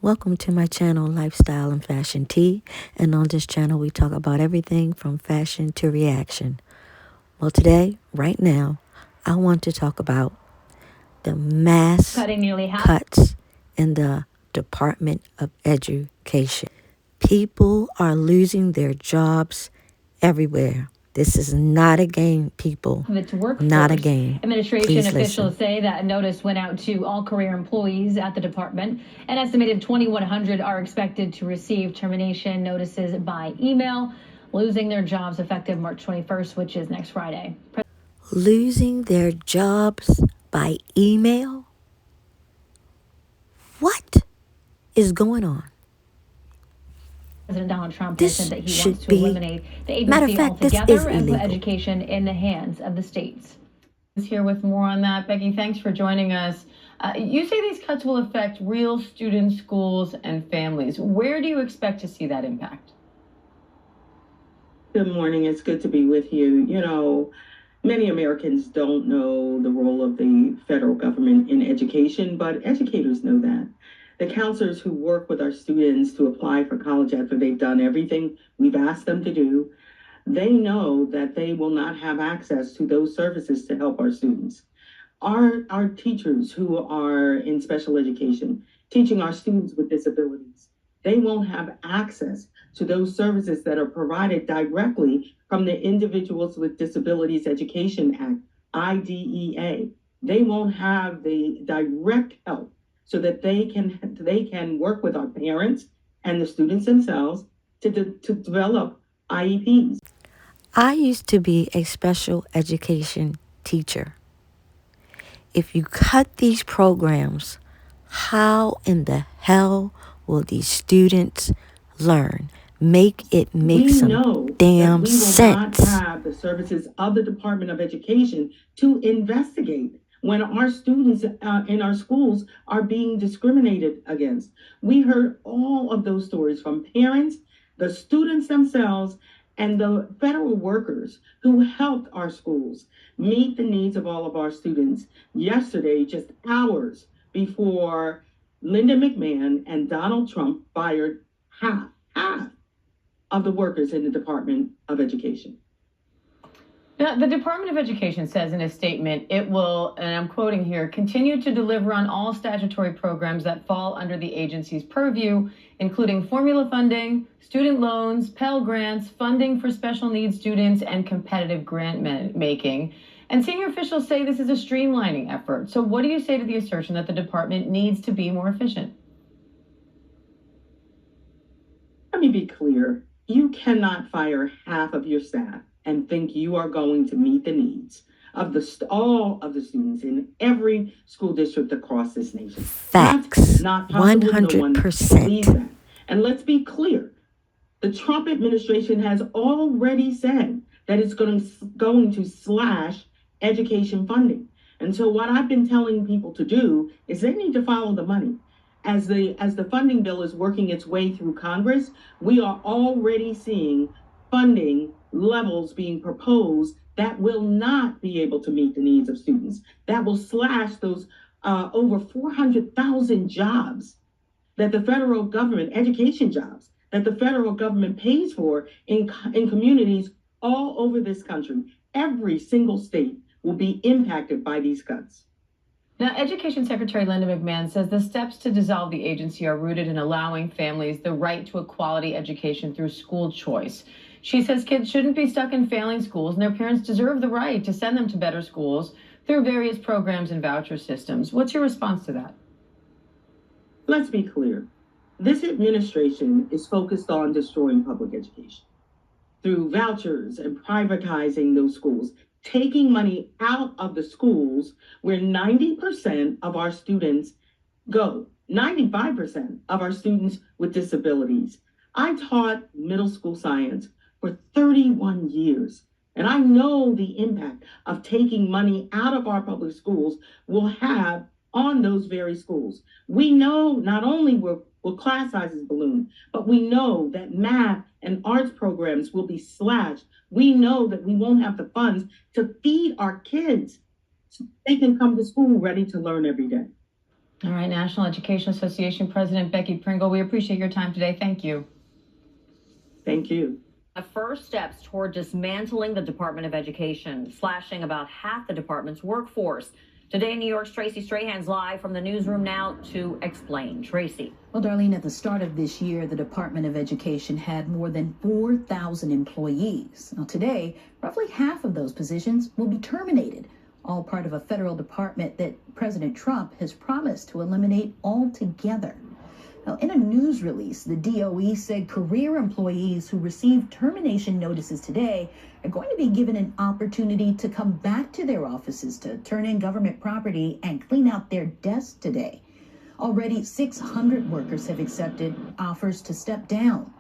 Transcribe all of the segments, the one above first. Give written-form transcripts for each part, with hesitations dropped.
Welcome to my channel, Lifestyle and Fashion Tea. And on this channel, we talk about everything from fashion to reaction. Well, today, right now, I want to talk about the mass cuts in the Department of Education. People are losing their jobs everywhere. This is not a game, people. Not a game. Administration officials say that a notice went out to all career employees at the department. An estimated 2,100 are expected to receive termination notices by email, losing their jobs effective March 21st, which is next Friday. Losing their jobs by email? What is going on? President Donald Trump has said that he wants to eliminate the this agency altogether and illegal. put education in the hands of the states. Here with more on that. Becky, thanks for joining us. You say these cuts will affect real students, schools, and families. Where do you expect to see that impact? Good morning. It's good to be with you. You know, many Americans don't know the role of the federal government in education, but educators know that. The counselors who work with our students to apply for college after they've done everything we've asked them to do, they know that they will not have access to those services to help our students. Our teachers who are in special education, teaching our students with disabilities, they won't have access to those services that are provided directly from the Individuals with Disabilities Education Act, IDEA. They won't have the direct help so that they can work with our parents and the students themselves to develop IEPs. I used to be a special education teacher. If you cut these programs, how in the hell will these students learn? Make some damn sense. We will not have the services of the Department of Education to investigate when our students in our schools are being discriminated against. We heard all of those stories from parents, the students themselves, and the federal workers who helped our schools meet the needs of all of our students. Yesterday, just hours before Linda McMahon and Donald Trump fired half of the workers in the Department of Education. Now, the Department of Education says in a statement it will, and I'm quoting here, continue to deliver on all statutory programs that fall under the agency's purview, including formula funding, student loans, Pell Grants, funding for special needs students, and competitive grant making. And senior officials say this is a streamlining effort. So what do you say to the assertion that the department needs to be more efficient? Let me be clear. You cannot fire half of your staff and think you are going to meet the needs of all of the students in every school district across this nation. Facts. That's not possible. 100%. No one believes that. And let's be clear. The Trump administration has already said that it's going to slash education funding. And so what I've been telling people to do is they need to follow the money. As the funding bill is working its way through Congress, we are already seeing funding levels being proposed that will not be able to meet the needs of students, that will slash those over 400,000 jobs that the federal government, education jobs, that the federal government pays for in communities all over this country. Every single state will be impacted by these cuts. Now, Education Secretary Linda McMahon says the steps to dissolve the agency are rooted in allowing families the right to a quality education through school choice. She says kids shouldn't be stuck in failing schools, and their parents deserve the right to send them to better schools through various programs and voucher systems. What's your response to that? Let's be clear. This administration is focused on destroying public education through vouchers and privatizing those schools, taking money out of the schools where 90% of our students go, 95% of our students with disabilities. I taught middle school science for 31 years, and I know the impact of taking money out of our public schools will have on those very schools. We know not only will class sizes balloon, but we know that math and arts programs will be slashed. We know that we won't have the funds to feed our kids so they can come to school ready to learn every day. All right, National Education Association President Becky Pringle, we appreciate your time today. Thank you. Thank you. First steps toward dismantling the Department of Education, slashing about half the department's workforce. Today in New York's Tracy Strahan's live from the newsroom now to explain. Tracy. Well, Darlene, at the start of this year, the Department of Education had more than 4,000 employees. Now, today, roughly half of those positions will be terminated, all part of a federal department that President Trump has promised to eliminate altogether. Now, in a news release, the DOE said career employees who received termination notices today are going to be given an opportunity to come back to their offices to turn in government property and clean out their desks today. Already 600 workers have accepted offers to step down.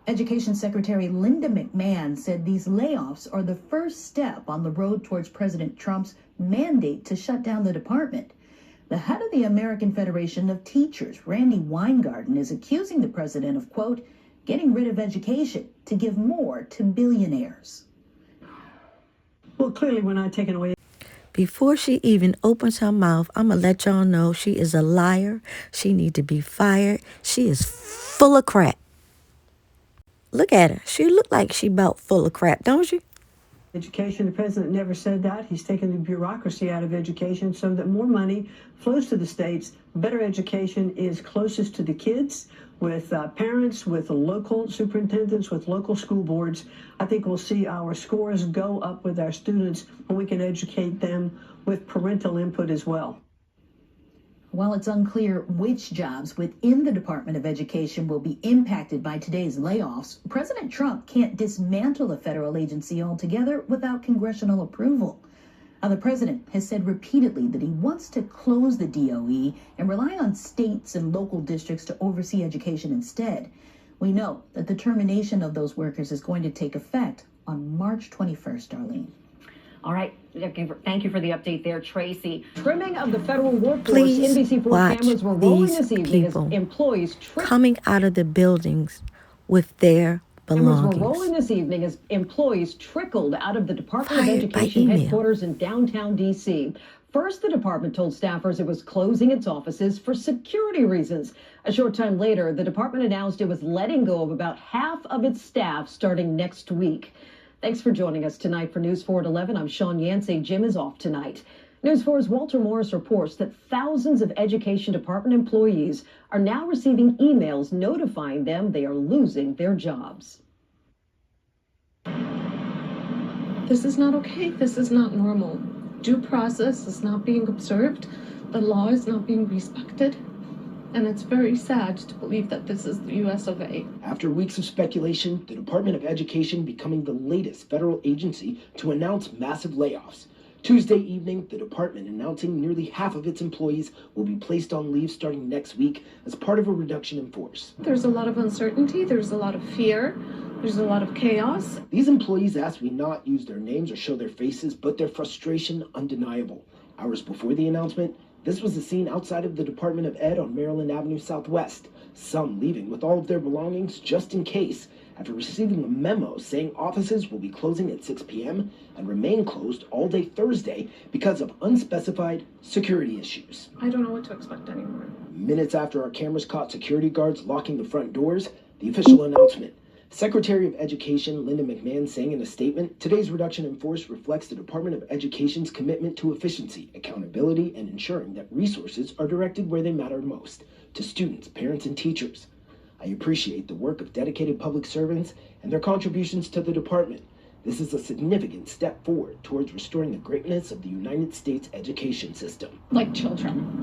Education Secretary Linda McMahon said these layoffs are the first step on the road towards President Trump's mandate to shut down the department. The head of the American Federation of Teachers, Randy Weingarten, is accusing the president of, quote, getting rid of education to give more to billionaires. Well, clearly we're not taking away. Before she even opens her mouth, I'm going to let y'all know she is a liar. She need to be fired. She is full of crap. Look at her. She look like she about full of crap, don't she? Education, the president never said that. He's taken the bureaucracy out of education so that more money flows to the states. Better education is closest to the kids, with parents, with local superintendents, with local school boards. I think we'll see our scores go up with our students when we can educate them with parental input as well. While it's unclear which jobs within the Department of Education will be impacted by today's layoffs, President Trump can't dismantle the federal agency altogether without congressional approval. Now, the president has said repeatedly that he wants to close the DOE and rely on states and local districts to oversee education instead. We know that the termination of those workers is going to take effect on March 21st, Darlene. All right. Thank you for the update there, Tracy. Trimming of the federal workforce. Please NBC4 cameras were rolling these this evening as people employees coming out of the buildings with their belongings. Were rolling this evening as employees trickled out of the Department of Fired by Education email. headquarters in downtown D.C. First, the department told staffers it was closing its offices for security reasons. A short time later, the department announced it was letting go of about half of its staff starting next week. Thanks for joining us tonight for News 4 at 11. I'm Sean Yancey. Jim is off tonight. News 4's Walter Morris reports that thousands of Education Department employees are now receiving emails notifying them they are losing their jobs. This is not okay. This is not normal. Due process is not being observed. The law is not being respected. And it's very sad to believe that this is the US of A. After weeks of speculation, the Department of Education becoming the latest federal agency to announce massive layoffs. Tuesday evening, the department announcing nearly half of its employees will be placed on leave starting next week as part of a reduction in force. There's a lot of uncertainty. There's a lot of fear. There's a lot of chaos. These employees asked we not use their names or show their faces, but their frustration undeniable. Hours before the announcement, this was the scene outside of the Department of Ed on Maryland Avenue Southwest. Some leaving with all of their belongings just in case, after receiving a memo saying offices will be closing at 6 p.m. and remain closed all day Thursday because of unspecified security issues. I don't know what to expect anymore. Minutes after our cameras caught security guards locking the front doors, the official announcement. Secretary of Education Linda McMahon saying in a statement, today's reduction in force reflects the Department of Education's commitment to efficiency, accountability, and ensuring that resources are directed where they matter most, to students, parents, and teachers. I appreciate the work of dedicated public servants and their contributions to the department. This is a significant step forward towards restoring the greatness of the United States education system. Like children.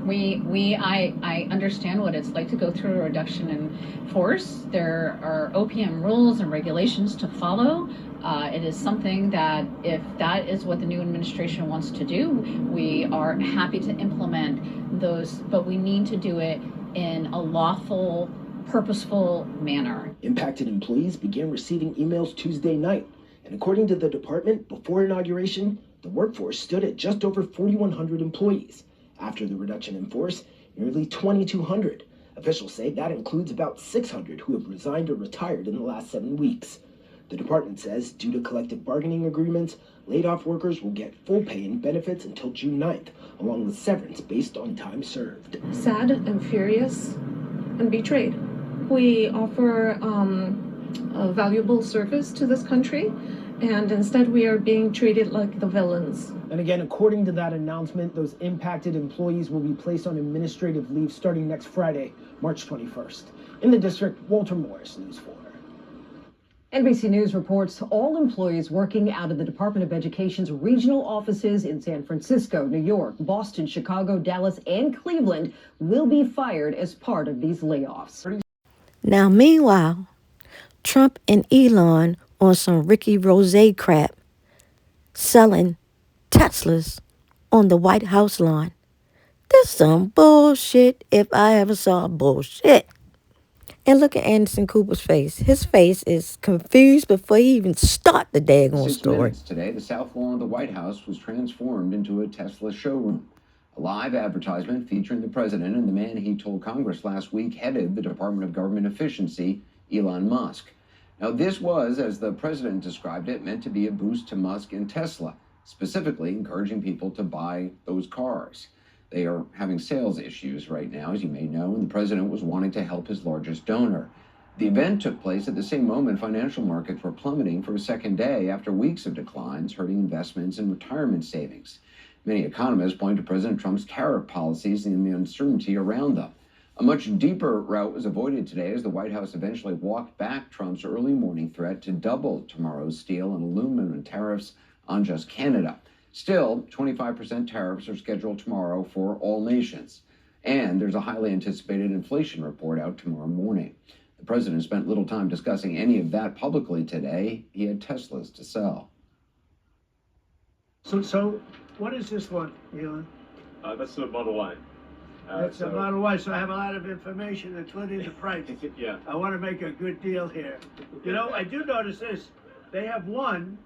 I understand what it's like to go through a reduction in force. There are OPM rules and regulations to follow. It is something that if that is what the new administration wants to do, we are happy to implement those, but we need to do it in a lawful, purposeful manner. Impacted employees began receiving emails Tuesday night. And according to the department, before inauguration, the workforce stood at just over 4,100 employees. After the reduction in force, nearly 2,200. Officials say that includes about 600 who have resigned or retired in the last 7 weeks. The department says due to collective bargaining agreements, laid-off workers will get full pay and benefits until June 9th, along with severance based on time served. Sad and furious and betrayed. We offer a valuable service to this country, and instead we are being treated like the villains. And again, according to that announcement, those impacted employees will be placed on administrative leave starting next Friday, March 21st. In the district, Walter Morris, News 4. NBC News reports all employees working out of the Department of Education's regional offices in San Francisco, New York, Boston, Chicago, Dallas, and Cleveland will be fired as part of these layoffs. Now, meanwhile, Trump and Elon on some Ricky Rose crap, selling Teslas on the White House lawn. This some bullshit if I ever saw bullshit. And look at Anderson Cooper's face. His face is confused before he even start the daggone story. Today, the South Lawn of the White House was transformed into a Tesla showroom. A live advertisement featuring the president and the man he told Congress last week headed the Department of Government Efficiency, Elon Musk. Now, this was, as the president described it, meant to be a boost to Musk and Tesla, specifically encouraging people to buy those cars. They are having sales issues right now, as you may know, and the president was wanting to help his largest donor. The event took place at the same moment financial markets were plummeting for a second day after weeks of declines, hurting investments and retirement savings. Many economists point to President Trump's tariff policies and the uncertainty around them. A much deeper route was avoided today as the White House eventually walked back Trump's early morning threat to double tomorrow's steel and aluminum tariffs on just Canada. Still, 25% tariffs are scheduled tomorrow for all nations. And there's a highly anticipated inflation report out tomorrow morning. The president spent little time discussing any of that publicly today. He had Teslas to sell. So what is this one, Elon? That's the Model Y. That's a Model Y, so I have a lot of information, including the price. Yeah. I want to make a good deal here. You know, I do notice this. They have one.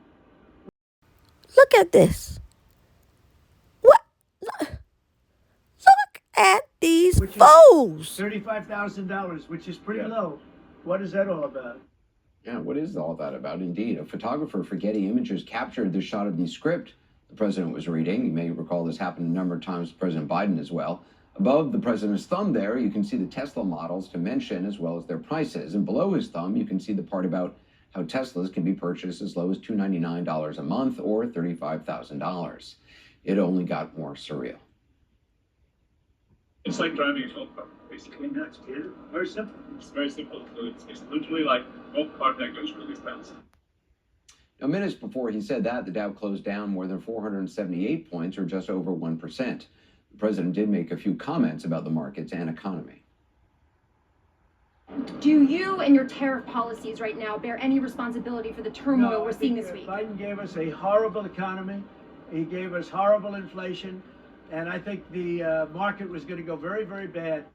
Look at this. What? Look at these fools. $35,000, which is pretty low. What is that all about? Yeah, what is all that about? Indeed, a photographer for Getty Images captured the shot of the script the president was reading. You may recall this happened a number of times with President Biden as well. Above the president's thumb there, you can see the Tesla models to mention, as well as their prices. And below his thumb, you can see the part about how Teslas can be purchased as low as $299 a month or $35,000. It only got more surreal. It's like driving a golf cart, basically. That's good. Very simple. It's very simple. So it's literally like a golf cart that goes really fast. Now, minutes before he said that, the Dow closed down more than 478 points, or just over 1%. The president did make a few comments about the markets and economy. Do you and your tariff policies right now bear any responsibility for the turmoil we're seeing this week? Biden gave us a horrible economy. He gave us horrible inflation. And I think the market was going to go very, very bad.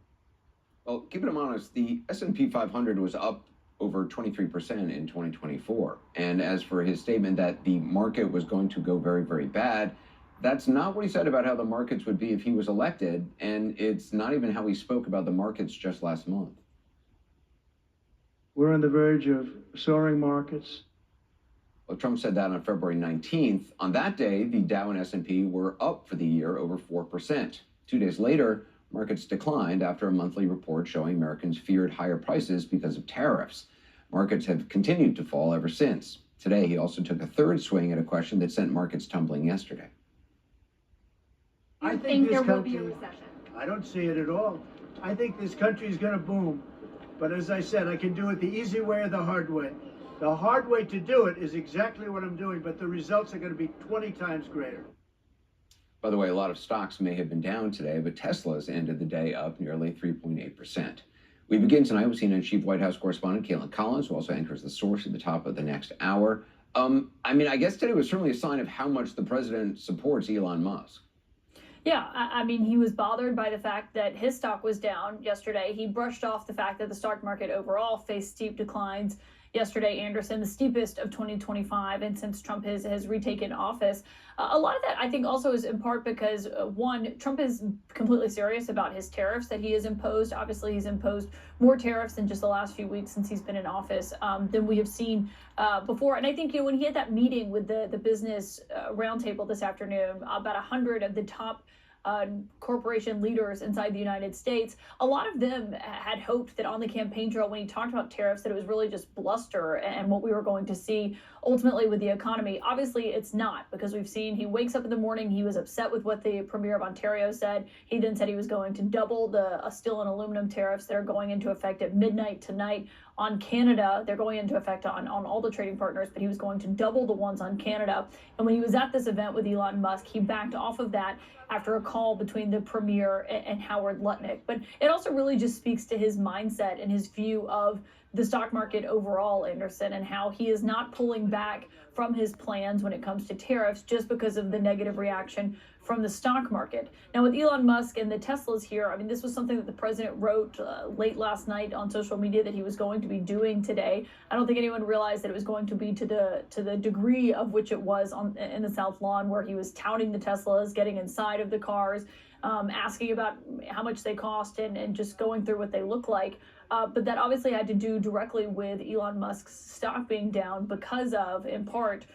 Well, keeping him honest, the S&P 500 was up over 23% in 2024. And as for his statement that the market was going to go very, very bad, that's not what he said about how the markets would be if he was elected. And it's not even how he spoke about the markets just last month. We're on the verge of soaring markets. Well, Trump said that on February 19th. On that day, the Dow and S&P were up for the year over 4%. 2 days later, markets declined after a monthly report showing Americans feared higher prices because of tariffs. Markets have continued to fall ever since. Today, he also took a third swing at a question that sent markets tumbling yesterday. I think there will be a recession. I don't see it at all. I think this country is going to boom. But as I said, I can do it the easy way or the hard way. The hard way to do it is exactly what I'm doing, but the results are going to be 20 times greater. By the way, a lot of stocks may have been down today, but Tesla's ended the day up nearly 3.8%. We begin tonight with CNN Chief White House correspondent Caitlin Collins, who also anchors The Source at the top of the next hour. I guess today was certainly a sign of how much the president supports Elon Musk. Yeah, I mean, he was bothered by the fact that his stock was down yesterday. He brushed off the fact that the stock market overall faced steep declines yesterday, Anderson, the steepest of 2025, and since Trump has retaken office. A lot of that, I think, also is in part because, one, Trump is completely serious about his tariffs that he has imposed. Obviously, he's imposed more tariffs in just the last few weeks since he's been in office than we have seen before. And I think, when he had that meeting with the business roundtable this afternoon, about 100 of the top corporation leaders inside the United States, a lot of them had hoped that on the campaign trail, when he talked about tariffs, that it was really just bluster and what we were going to see ultimately with the economy. Obviously, it's not, because we've seen he wakes up in the morning, he was upset with what the Premier of Ontario said. He then said he was going to double the steel and aluminum tariffs that are going into effect at midnight tonight on Canada. They're going into effect on all the trading partners, but he was going to double the ones on Canada. And when he was at this event with Elon Musk, he backed off of that after a call between the Premier and Howard Lutnick. But it also really just speaks to his mindset and his view of the stock market overall, Anderson, and how he is not pulling back from his plans when it comes to tariffs just because of the negative reaction from the stock market. Now, with Elon Musk and the Teslas here, I mean, this was something that the president wrote late last night on social media that he was going to be doing today. I don't think anyone realized that it was going to be to the degree of which it was in the South Lawn, where he was touting the Teslas, getting inside of the cars, asking about how much they cost, and just going through what they look like. But that obviously had to do directly with Elon Musk's stock being down because of, in part,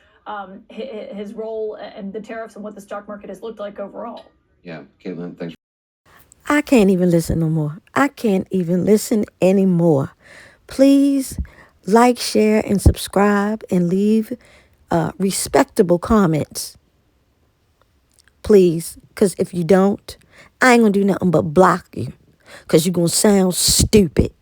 his role and the tariffs and what the stock market has looked like overall. Yeah, Caitlin, thanks. I can't even listen no more. I can't even listen anymore. Please like, share, and subscribe, and leave respectable comments. Please, because if you don't, I ain't going to do nothing but block you, because you're going to sound stupid.